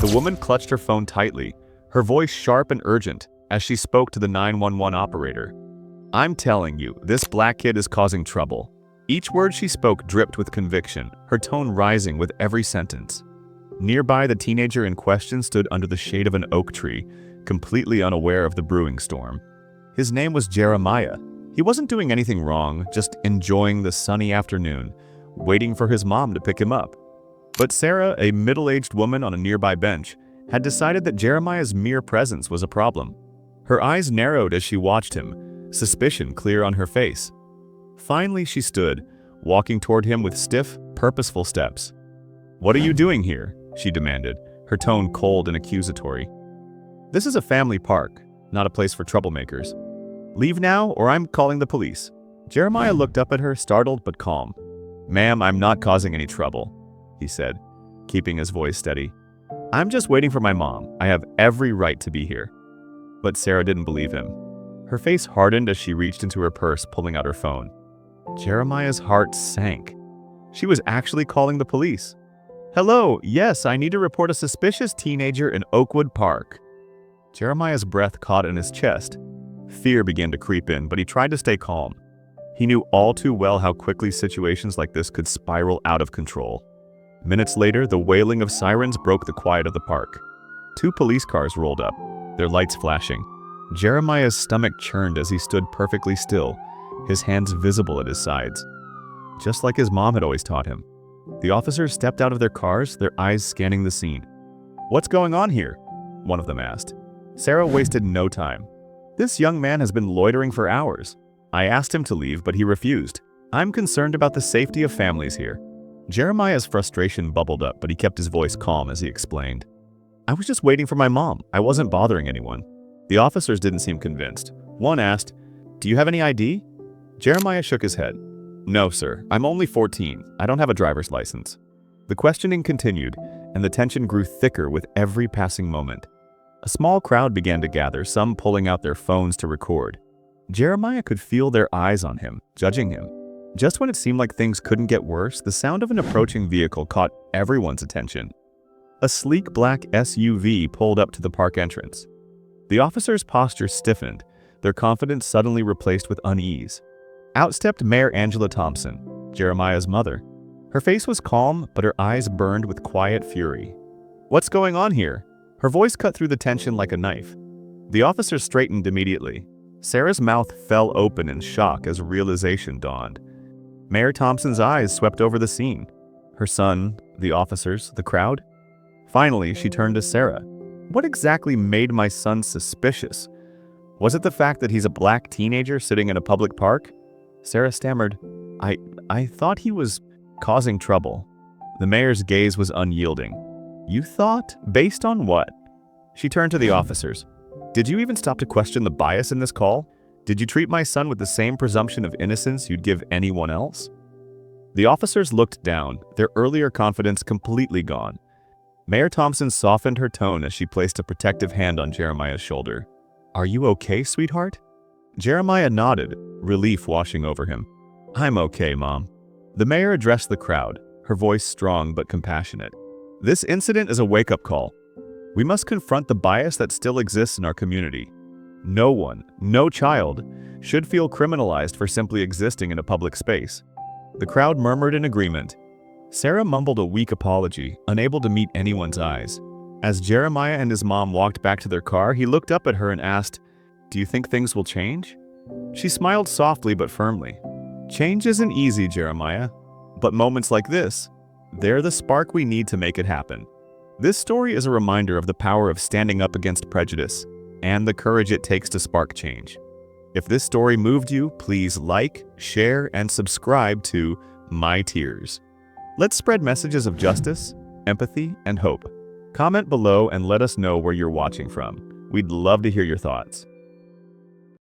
The woman clutched her phone tightly, her voice sharp and urgent as she spoke to the 911 operator. "I'm telling you, this black kid is causing trouble." Each word she spoke dripped with conviction, her tone rising with every sentence. Nearby, the teenager in question stood under the shade of an oak tree, completely unaware of the brewing storm. His name was Jeremiah. He wasn't doing anything wrong, just enjoying the sunny afternoon, waiting for his mom to pick him up. But Sarah, a middle-aged woman on a nearby bench, had decided that Jeremiah's mere presence was a problem. Her eyes narrowed as she watched him, suspicion clear on her face. Finally, she stood, walking toward him with stiff, purposeful steps. "What are you doing here?" she demanded, her tone cold and accusatory. "This is a family park, not a place for troublemakers. Leave now or I'm calling the police." Jeremiah looked up at her, startled but calm. "Ma'am, I'm not causing any trouble," he said, keeping his voice steady. "I'm just waiting for my mom. I have every right to be here." But Sarah didn't believe him. Her face hardened as she reached into her purse, pulling out her phone. Jeremiah's heart sank. She was actually calling the police. "Hello, yes, I need to report a suspicious teenager in Oakwood Park." Jeremiah's breath caught in his chest. Fear began to creep in, but he tried to stay calm. He knew all too well how quickly situations like this could spiral out of control. Minutes later, the wailing of sirens broke the quiet of the park. 2 police cars rolled up, their lights flashing. Jeremiah's stomach churned as he stood perfectly still, his hands visible at his sides. Just like his mom had always taught him. The officers stepped out of their cars, their eyes scanning the scene. "What's going on here?" one of them asked. Sarah wasted no time. "This young man has been loitering for hours. I asked him to leave, but he refused. I'm concerned about the safety of families here." Jeremiah's frustration bubbled up, but he kept his voice calm as he explained. "I was just waiting for my mom. I wasn't bothering anyone." The officers didn't seem convinced. One asked, "Do you have any ID?" Jeremiah shook his head. "No, sir. I'm only 14. I don't have a driver's license." The questioning continued, and the tension grew thicker with every passing moment. A small crowd began to gather, some pulling out their phones to record. Jeremiah could feel their eyes on him, judging him. Just when it seemed like things couldn't get worse, the sound of an approaching vehicle caught everyone's attention. A sleek black SUV pulled up to the park entrance. The officers' posture stiffened, their confidence suddenly replaced with unease. Out stepped Mayor Angela Thompson, Jeremiah's mother. Her face was calm, but her eyes burned with quiet fury. "What's going on here?" Her voice cut through the tension like a knife. The officers straightened immediately. Sarah's mouth fell open in shock as realization dawned. Mayor Thompson's eyes swept over the scene. Her son, the officers, the crowd. Finally, she turned to Sarah. "What exactly made my son suspicious? Was it the fact that he's a black teenager sitting in a public park?" Sarah stammered, I thought he was causing trouble." The mayor's gaze was unyielding. "You thought? Based on what?" She turned to the officers. "Did you even stop to question the bias in this call? Did you treat my son with the same presumption of innocence you'd give anyone else?" The officers looked down, their earlier confidence completely gone. Mayor Thompson softened her tone as she placed a protective hand on Jeremiah's shoulder. "Are you okay, sweetheart?" Jeremiah nodded, relief washing over him. "I'm okay, Mom." The mayor addressed the crowd, her voice strong but compassionate. "This incident is a wake-up call. We must confront the bias that still exists in our community. No one, no child, should feel criminalized for simply existing in a public space." The crowd murmured in agreement. Sarah mumbled a weak apology, unable to meet anyone's eyes. As Jeremiah and his mom walked back to their car, he looked up at her and asked, "Do you think things will change?" She smiled softly but firmly. "Change isn't easy, Jeremiah, but moments like this, they're the spark we need to make it happen." This story is a reminder of the power of standing up against prejudice and the courage it takes to spark change. If this story moved you, please like, share, and subscribe to My Tears. Let's spread messages of justice, empathy, and hope. Comment below and let us know where you're watching from. We'd love to hear your thoughts.